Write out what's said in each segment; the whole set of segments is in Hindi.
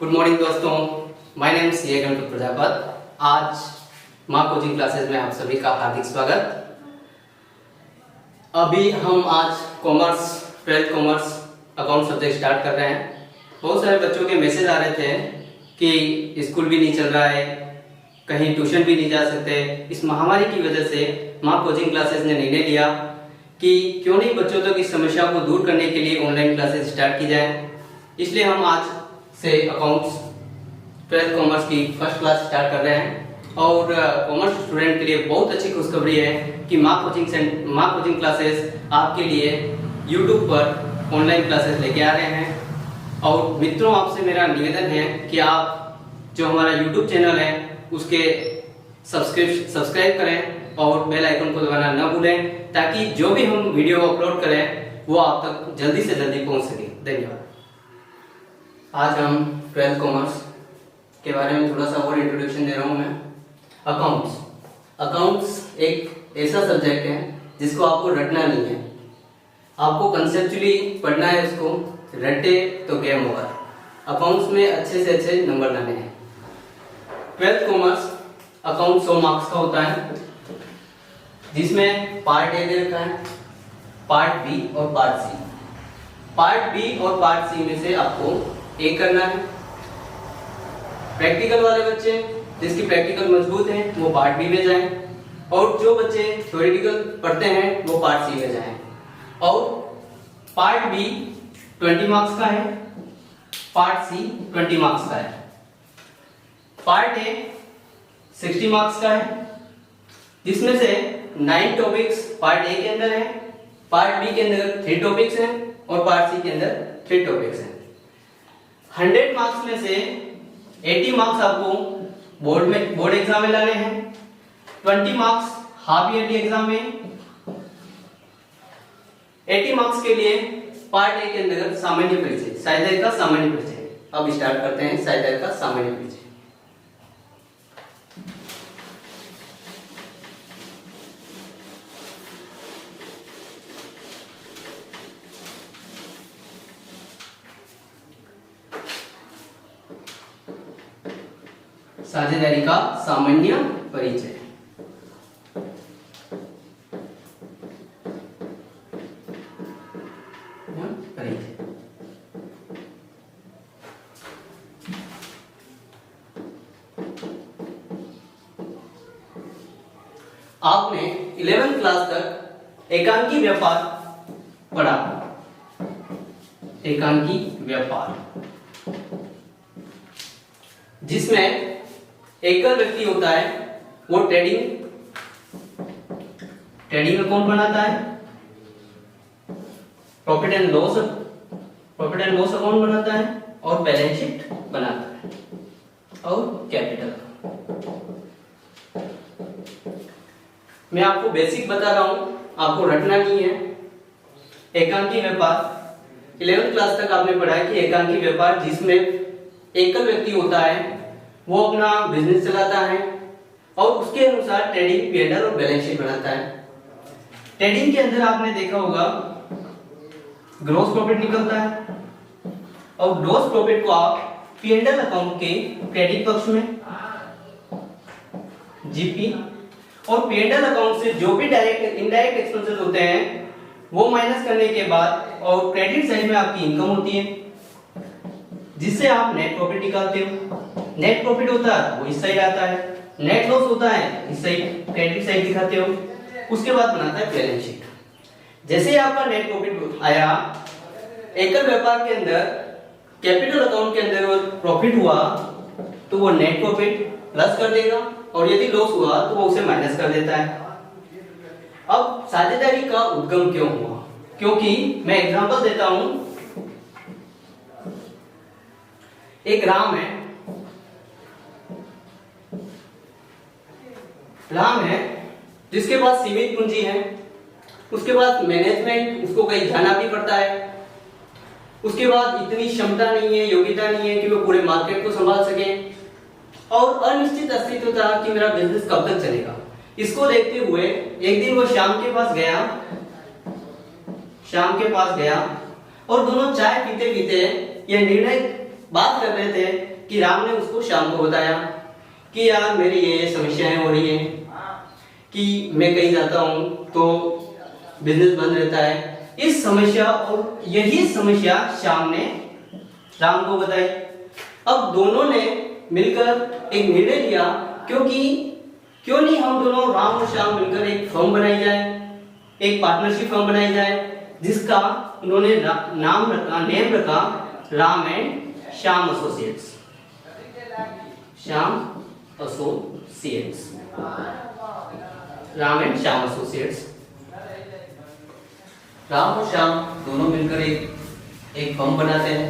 गुड मॉर्निंग दोस्तों, my name is Ganpat Prajapat. आज माँ कोचिंग क्लासेस में आप सभी का हार्दिक स्वागत। अभी हम आज commerce 12th commerce account subject start कर रहे हैं। बहुत सारे बच्चों के मैसेज आ रहे थे कि स्कूल भी नहीं चल रहा है, कहीं ट्यूशन भी नहीं जा सकते। इस महामारी की वजह से माँ कोचिंग क्लासेस ने निर्णय लिया कि क्यों नहीं बच्चों तक इस समस्या को दूर करने के लिए ऑनलाइन क्लासेस स्टार्ट की जाए। इसलिए हम आज से अकाउंट्स 12th कॉमर्स की फर्स्ट क्लास स्टार्ट कर रहे हैं और कॉमर्स स्टूडेंट के लिए बहुत अच्छी खुशखबरी है कि माँ कोचिंग क्लासेस आपके लिए यूट्यूब पर ऑनलाइन क्लासेस लेके आ रहे हैं। और मित्रों, आपसे मेरा निवेदन है कि आप जो हमारा यूट्यूब चैनल है उसके सब्सक्राइब करें और बेल आइकन को दबाना न भूलें, ताकि जो भी हम वीडियो अपलोड करें वो आप तक जल्दी से जल्दी पहुंच सके। धन्यवाद। आज हम 12th कॉमर्स के बारे में थोड़ा सा और इंट्रोडक्शन दे रहा हूं मैं। अकाउंट्स एक ऐसा सब्जेक्ट है जिसको आपको रटना नहीं है, आपको कंसेप्चुअली पढ़ना है। उसको रटे तो गेम ओवर। अकाउंट्स में अच्छे से अच्छे नंबर लाने हैं। 12th कॉमर्स अकाउंट 100 मार्क्स का होता है, जिसमें पार्ट ए दे रखा है, पार्ट बी और पार्ट सी। पार्ट बी और पार्ट सी में से आपको एक करना है। प्रैक्टिकल वाले बच्चे जिसकी प्रैक्टिकल मजबूत है वो पार्ट बी में जाएं, और जो बच्चे थ्योरेटिकल पढ़ते हैं वो पार्ट सी में जाएं। और पार्ट बी 20 मार्क्स का है, पार्ट सी 20 मार्क्स का है। पार्ट ए 60 मार्क्स का है, जिसमें से 9 टॉपिक्स पार्ट ए के अंदर है, पार्ट बी के अंदर 3 टॉपिक्स हैं और पार्ट सी के अंदर 3 टॉपिक्स हैं। 100 मार्क्स में से 80 मार्क्स आपको बोर्ड एग्जाम में लाने हैं, 20 मार्क्स हाफ ईयरली एग्जाम में। 80 मार्क्स के लिए पार्ट ए के अंदर सामान्य परिचय, साहित्य का सामान्य परिचय। अब स्टार्ट करते हैं साहित्य का सामान्य परिचय। साझेदारी का सामान्य परिचय। आपने 11th क्लास तक एकांकी व्यापार पढ़ा। एकांकी व्यापार जिसमें एकल व्यक्ति होता है वो ट्रेडिंग अकाउंट बनाता है, प्रॉफिट एंड लॉस अकाउंट बनाता है, और बैलेंस शीट बनाता है, और कैपिटल। मैं आपको बेसिक बता रहा हूं, आपको रटना नहीं है। एकांकी व्यापार 11th क्लास तक आपने पढ़ा है कि एकांकी व्यापार जिसमें एकल व्यक्ति होता है वो अपना बिजनेस चलाता है और उसके अनुसार ट्रेडिंग पी&एल और बैलेंस शीट बनाता है। ट्रेडिंग के अंदर आपने देखा होगा ग्रॉस प्रॉफिट निकलता है, और ग्रॉस प्रॉफिट को आप पी&एल अकाउंट के क्रेडिट पक्ष में जीपी और पी&एल अकाउंट से जो भी डायरेक्ट इनडायरेक्ट एक्सपेंसेस होते हैं वो माइनस करने के बाद और क्रेडिट साइड में आपकी इनकम होती है, जिससे आप नेट प्रॉफिट निकालते हो। नेट प्रॉफिट होता है वो इस साइड आता है, नेट लॉस होता है इस साइड क्रेडिट साइड दिखाते हो। उसके बाद बनाता है बैलेंस शीट। जैसे ही आपका नेट प्रॉफिट आया, एकल व्यापार के अंदर कैपिटल अकाउंट के अंदर वो प्रॉफिट हुआ तो वो नेट प्रॉफिट प्लस कर देगा, और यदि लॉस हुआ तो वो उसे माइनस कर देता है। अब साझेदारी का उद्गम क्यों हुआ? क्योंकि मैं एग्जांपल देता हूं। एक राम है जिसके पास सीमित पूंजी है, उसके पास मैनेजमेंट, उसको कहीं जाना भी पड़ता है, उसके बाद इतनी क्षमता नहीं है, योग्यता नहीं है कि वो पूरे मार्केट को संभाल सके, और अनिश्चित अस्तित्व था कि मेरा बिजनेस कब तक चलेगा। इसको देखते हुए एक दिन वो श्याम के पास गया और दोनों चाय पीते पीते यह निर्णय बात कर रहे थे कि राम ने उसको श्याम को बताया कि यार मेरी ये समस्याएं हो रही हैं कि मैं कहीं जाता हूँ तो बिजनेस बंद रहता है। इस समस्या और यही समस्या श्याम ने राम को बताई। अब दोनों ने मिलकर एक निर्णय लिया, क्योंकि क्यों नहीं हम दोनों राम और श्याम मिलकर एक फर्म बनाई जाए, एक पार्टनरशिप फर्म बनाई जाए, जिसका उन्होंने नेम रखा Ram and Shyam associates. Shyam associates, Ram and Shyam associates. Ram और श्याम दोनों मिलकर एक फर्म बनाते हैं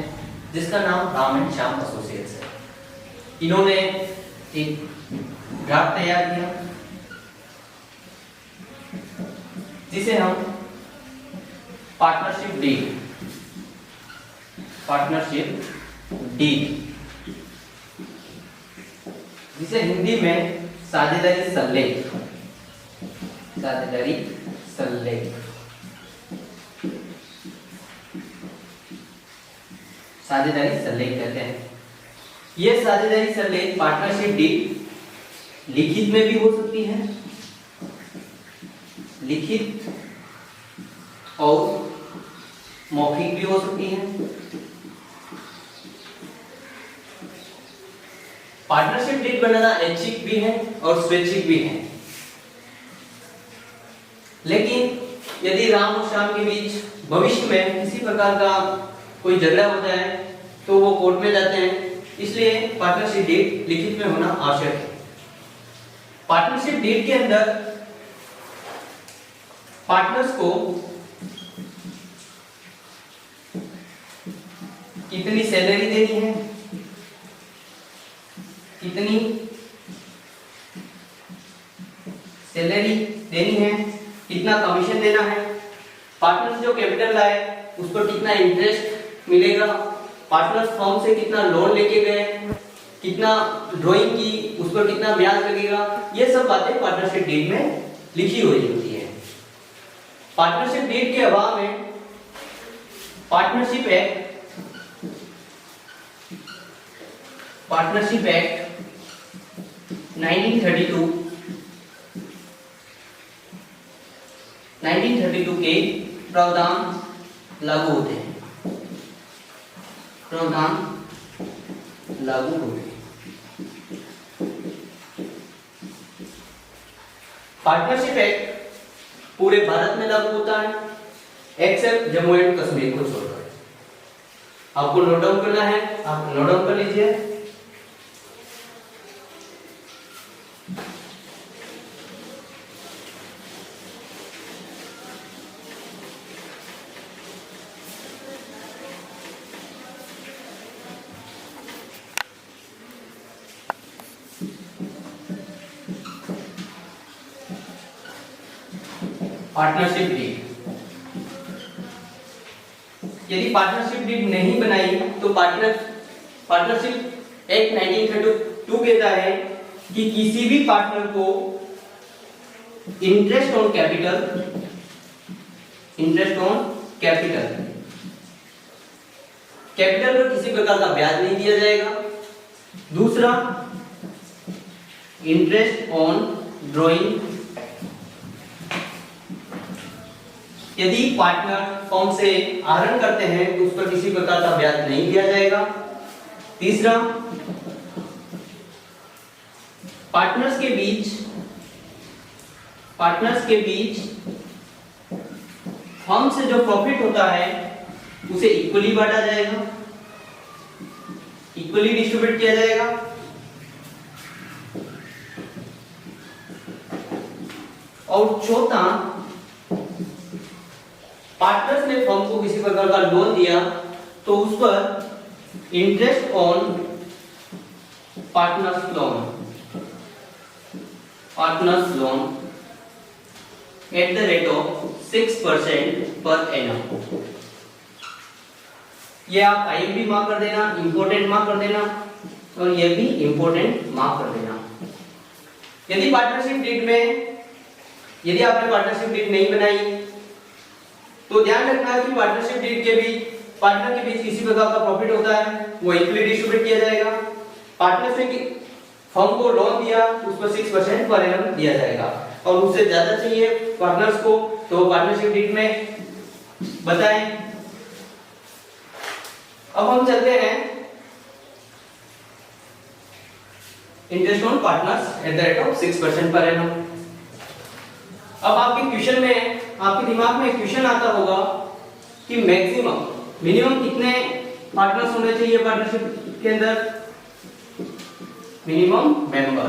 जिसका नाम राम एंड श्याम एसोसिएट्स है। इन्होंने एक ड्राफ्ट तैयार किया जिसे हम पार्टनरशिप डीड, जिसे हिंदी में साझेदारी सल्लेख कहते हैं। यह साझेदारी सल्लेख पार्टनरशिप डीड लिखित में भी हो सकती है, लिखित और मौखिक भी हो सकती है। पार्टनरशिप डीड बनाना ऐच्छिक भी है और स्वैच्छिक भी है, लेकिन यदि राम और श्याम के बीच भविष्य में किसी प्रकार का कोई झगड़ा होता है तो वो कोर्ट में जाते हैं, इसलिए पार्टनरशिप डीड लिखित में होना आवश्यक है। पार्टनरशिप डीड के अंदर पार्टनर्स को कितनी सैलरी देनी है, कितनी सैलरी देनी है, कितना कमीशन देना है, पार्टनर्स जो कैपिटल लाए उस पर कितना इंटरेस्ट मिलेगा, पार्टनर्स फर्म से कितना लोन लेके गए, कितना ड्राइंग की उस पर कितना ब्याज लगेगा, ये सब बातें पार्टनरशिप डीड में लिखी हुई होती है। पार्टनरशिप डीड के अभाव में पार्टनरशिप एक्ट 1932 के प्रावधान लागू होते हैं। पार्टनरशिप एक्ट पूरे भारत में लागू होता है एक्सेप्ट जम्मू एंड कश्मीर को छोड़कर। आपको नोट डाउन करना है, आप नोट डाउन कर लीजिए। पार्टनरशिप डीड, यदि पार्टनरशिप डीड नहीं बनाई तो पार्टनरशिप एक्ट 1932 कहता है कि किसी भी पार्टनर को इंटरेस्ट ऑन कैपिटल पर किसी प्रकार का ब्याज नहीं दिया जाएगा। दूसरा, इंटरेस्ट ऑन ड्राइंग, यदि पार्टनर फर्म से आहरण करते हैं तो उस पर किसी प्रकार का ब्याज नहीं दिया जाएगा। तीसरा, पार्टनर्स के बीच फर्म से जो प्रॉफिट होता है उसे इक्वली बांटा जाएगा, इक्वली डिस्ट्रीब्यूट किया जाएगा। और चौथा, पार्टनर्स ने फर्म को किसी प्रकार का लोन दिया तो उस पर interest on partners loan at the rate of 6% per annum. ये आप IMP मार्क कर देना, इंपोर्टेंट मार्क कर देना, और ये भी इंपोर्टेंट मार्क कर देना। यदि आपने पार्टनरशिप डीड नहीं बनाई तो ध्यान रखना कि पार्टनरशिप डीड के भी पार्टनर के बीच किसी प्रकार का प्रॉफिट होता है वो इक्वली डिस्ट्रीब्यूट किया जाएगा। पार्टनर्स ने फर्म को लोन दिया उस पर 6% पर एनम दिया जाएगा, और उससे ज्यादा चाहिए पार्टनर्स को तो पार्टनरशिप डीड में बताएं। अब हम चलते हैं interest on partners at the rate of 6% per annum. अब आपके क्वेश्चन में, आपके दिमाग में क्वेश्चन आता होगा कि मैक्सिमम मिनिमम कितने पार्टनर्स होने चाहिए पार्टनरशिप के अंदर, मिनिमम मेंबर।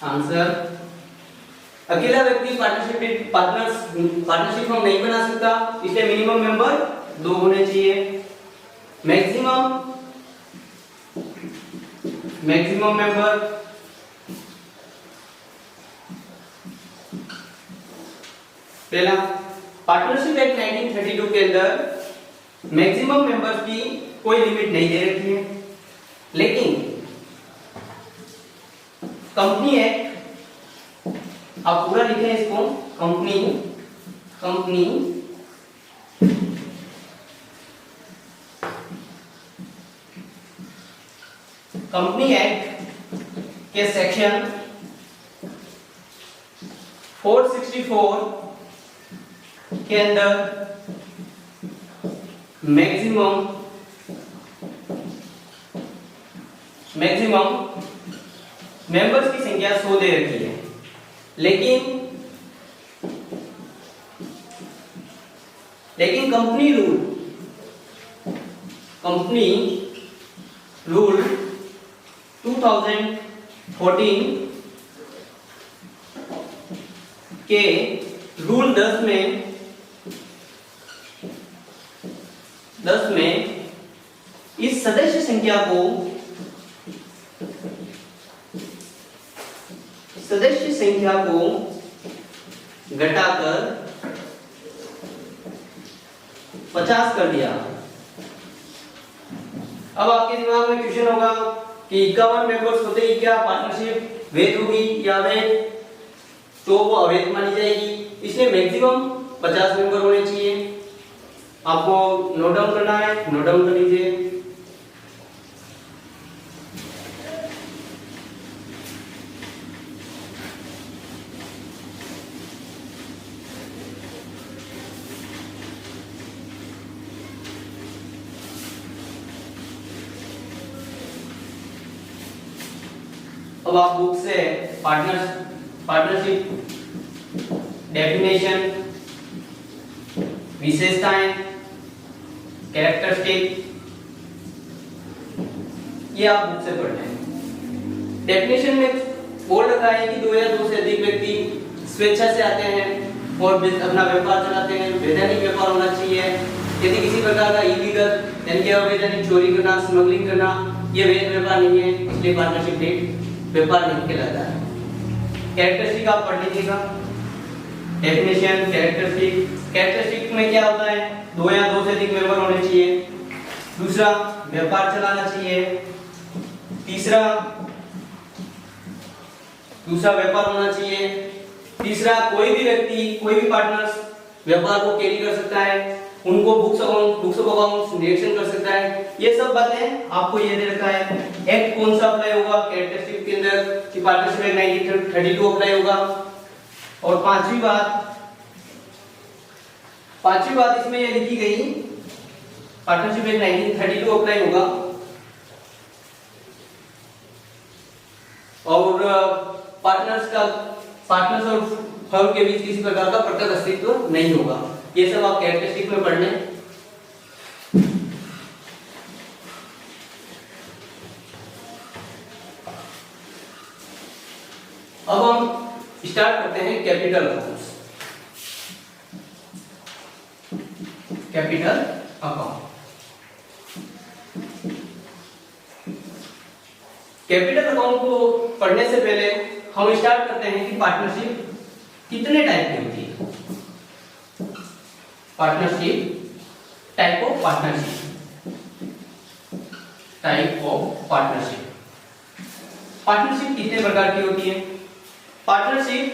आंसर, अकेला व्यक्ति पार्टनरशिप पार्टनरशिप हम नहीं बना सकता, इसलिए मिनिमम मेंबर 2 होने चाहिए। मैक्सिमम मेंबर पहला, पार्टनरशिप एक्ट 1932 के अंदर मैक्सिमम मेंबर्स की कोई लिमिट नहीं दे रखी है, लेकिन कंपनी एक्ट, आप पूरा लिखें इसको, कंपनी एक्ट के सेक्शन 464 के अंदर मैक्सिमम मेंबर्स की संख्या 100 दे रखी है, लेकिन कंपनी रूल 2014 के रूल 10 में इस सदस्य संख्या को घटाकर 50 कर दिया। अब आपके दिमाग में क्वेश्चन होगा कि 51 मेंबर्स होते ही क्या पार्टनरशिप वैध होगी या अवैध, तो वो अवैध मानी जाएगी, इसलिए मैक्सिमम 50 मेंबर होने चाहिए। आपको नोट डाउन करना है, नोट डाउन कर लीजिए। अब आप बुक से पार्टनरशिप डेफिनेशन, विशेषताएं, कैरेक्टरिस्टिक, ये आप बुक से पढ़ लें। डेफिनेशन में बोल रखा है कि 2 या 2 से अधिक व्यक्ति स्वेच्छा से आते हैं और अपना व्यापार चलाते हैं, वैधानिक व्यापार होना चाहिए। यदि किसी प्रकार का इलीगल यानी कि अवैधानिक चोरी करना, स्मगलिंग करना, ये वैध व्यापार नहीं है, इसलिए पार्टनरशिप डीड व्यापार नहीं कहलाता है। कैरेक्टरिस्टिक आप पढ़ लीजिएगा, डेफिनेशन, कैरेक्टरिस्टिक में क्या होता है, 2 या 2 से अधिक मेंबर होने चाहिए। दूसरा, व्यापार चलाना चाहिए। तीसरा व्यापार होना चाहिए। तीसरा, कोई भी व्यक्ति, कोई भी पार्टनर्स व्यापार को कैरी कर सकता है, उनको बुक्स ऑफ अकाउंट्स निरीक्षण कर सकता है। ये सब बातें आपको ये दे रखा है। एक्ट कौन सा अप्लाई होगा कैरेक्टरिस्टिक के अंदर, कि पार्टनरशिप एक्ट 1932 अप्लाई होगा। और पांचवी बात इसमें ये लिखी गई, पार्टनरशिप एक्ट 1932 अप्लाई होगा और पार्टनर्स और फर्म के बीच किसी प्रकार का प्रत्यक्ष अस्तित्व नहीं होगा। ये सब आप कैरेक्टरिस्टिक में पढ़ लें। अब हम स्टार्ट करते हैं कैपिटल अकाउंट्स। कैपिटल अकाउंट को पढ़ने से पहले हम स्टार्ट करते हैं कि पार्टनरशिप कितने टाइप की होती है। टाइप ऑफ पार्टनरशिप कितने प्रकार की होती है। पार्टनरशिप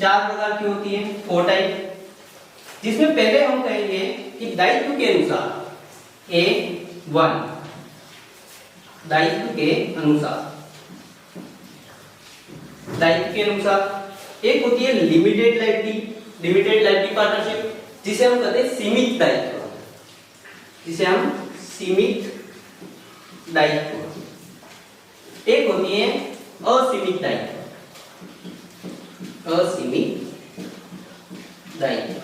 4 प्रकार की होती है, 4 टाइप। जिसमें पहले हम कहेंगे कि दायित्व के अनुसार A1, दायित्व के अनुसार एक होती है लिमिटेड लाइबिलिटी पार्टनरशिप, जिसे हम कहते हैं सीमित दायित्व, एक होती है असीमित दायित्व।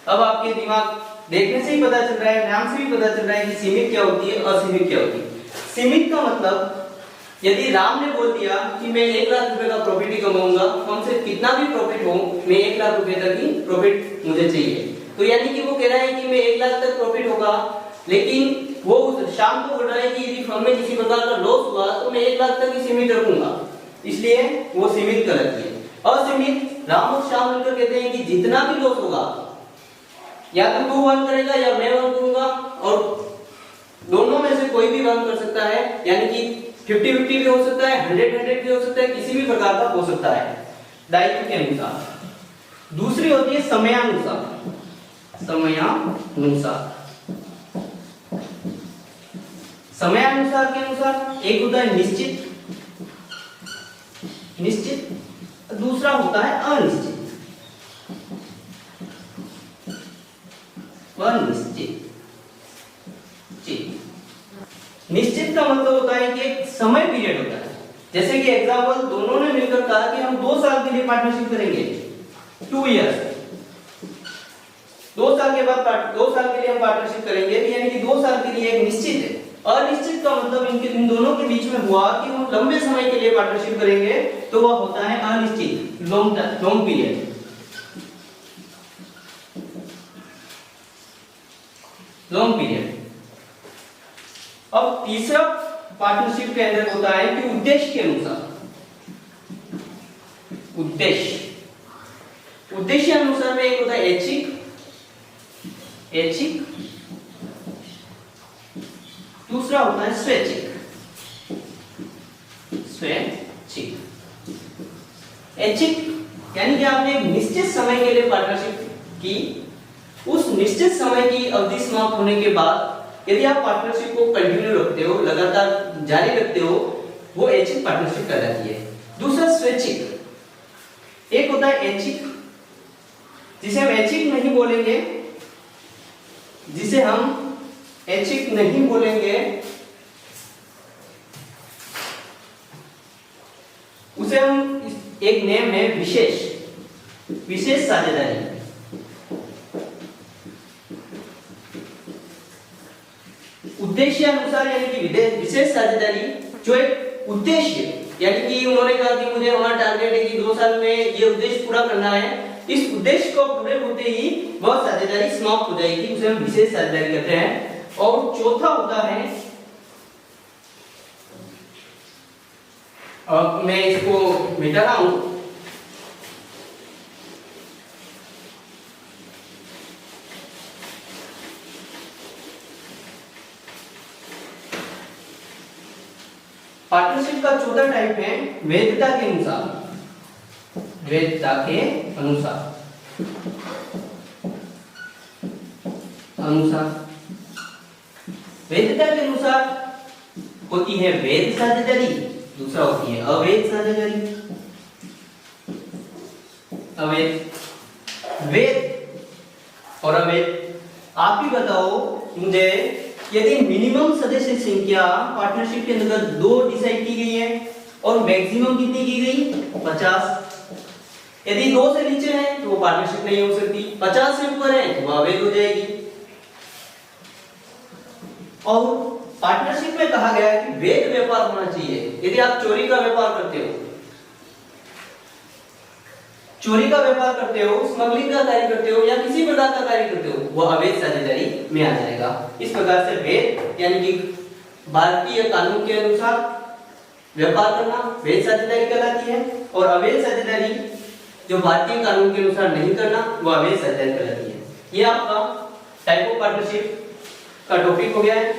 अब आपके दिमाग देखने से ही पता चल रहा है, नाम से भी पता चल रहा है कि सीमित क्या होती है, असीमित क्या होती है। सीमित का मतलब यदि राम ने बोल दिया कि मैं 1 लाख रुपए का प्रॉफिट ही कमाऊंगा, कौन से कितना भी प्रॉफिट हो, मैं 1 लाख रुपए तक ही प्रॉफिट मुझे चाहिए, तो यानी कि वो कह रहा है कि मैं 1 लाख तक प्रॉफिट होगा, लेकिन वो शाम को बोल रहा है कि यदि फर्म में किसी प्रकार का लॉस हुआ तो मैं 1 लाख तक ही सीमित रखूंगा, इसलिए वो सीमित कहलाती है। असीमित, राम और श्याम मिलकर कहते हैं कि जितना भी लॉस होगा या तो तू वन करेगा या मैं वन करूंगा, और दोनों में से कोई भी वन कर सकता है, यानी कि 50-50 भी हो सकता है, 100-100 भी हो सकता है, किसी भी प्रकार का हो सकता है दायित्व के अनुसार। दूसरी होती है समयानुसार के अनुसार एक होता है निश्चित, दूसरा होता है अनिश्चित। निश्चित का मतलब होता है कि एक समय पीरियड होता है, जैसे कि एग्जाम्पल दोनों ने मिलकर कहा कि हम 2 साल के लिए पार्टनरशिप करेंगे, 2 इयर्स, 2 साल के बाद 2 साल के लिए हम पार्टनरशिप करेंगे, यानी कि 2 साल के लिए एक निश्चित है। अनिश्चित का मतलब इन दोनों के बीच में हुआ कि हम लंबे समय के लिए पार्टनरशिप करेंगे, तो वह होता है अनिश्चित, लॉन्ग पीरियड। अब तीसरा पार्टनरशिप के अंदर होता है कि उद्देश्य के अनुसार, उद्देश्य अनुसार में एक होता है ऐच्छिक, दूसरा होता है स्वैच्छिक। ऐच्छिक यानी कि आपने एक निश्चित समय के लिए पार्टनरशिप की, उस निश्चित समय की अवधि समाप्त होने के बाद यदि आप पार्टनरशिप को कंटिन्यू रखते हो, लगातार जारी रखते हो, वो ऐच्छिक पार्टनरशिप कहलाती है। दूसरा स्वैच्छिक, एक होता है ऐच्छिक, जिसे हम ऐच्छिक नहीं बोलेंगे, उसे हम एक नेम है विशेष साझेदारी। उद्देश्य अनुसार यानी कि विशेष साझेदारी, जो एक उद्देश्य, यानी कि उन्होंने कहा कि मुझे हमारा टारगेट है कि 2 साल में ये उद्देश्य पूरा करना है, इस उद्देश्य को पूरे होते ही वह साझेदारी समाप्त हो जाएगी, उसे हम विशेष साझेदारी कहते हैं। और चौथा होता है, अब मैं इसको मिटा रहा हूं, पार्टनरशिप का चौथा टाइप है वैधता के अनुसार। वैधता के अनुसार होती है वैध साझेदारी, दूसरा होती है अवैध साझेदारी। वैध और अवैध, आप ही बताओ मुझे, यदि मिनिमम सदस्य संख्या पार्टनरशिप के अंदर 2 डिसाइड की गई है और मैक्सिमम कितनी की गई 50, यदि 2 से नीचे है तो वो पार्टनरशिप नहीं हो सकती, 50 से ऊपर है तो वो अवैध हो जाएगी। और पार्टनरशिप में कहा गया है कि वैध व्यापार होना चाहिए। यदि आप चोरी का व्यापार करते हो, स्मगलिंग का कार्य करते हो या किसी प्रकार का कार्य करते हो, वो अवैध साझेदारी में आ जाएगा। इस प्रकार से वैध यानी कि भारतीय कानून के अनुसार व्यापार करना वैध साझेदारी कहलाती है, और अवैध साझेदारी जो भारतीय कानून के अनुसार नहीं करना, वो अवैध साझेदारी कहलाती है। ये आपका टाइप ऑफ पार्टनरशिप का टॉपिक हो गया है।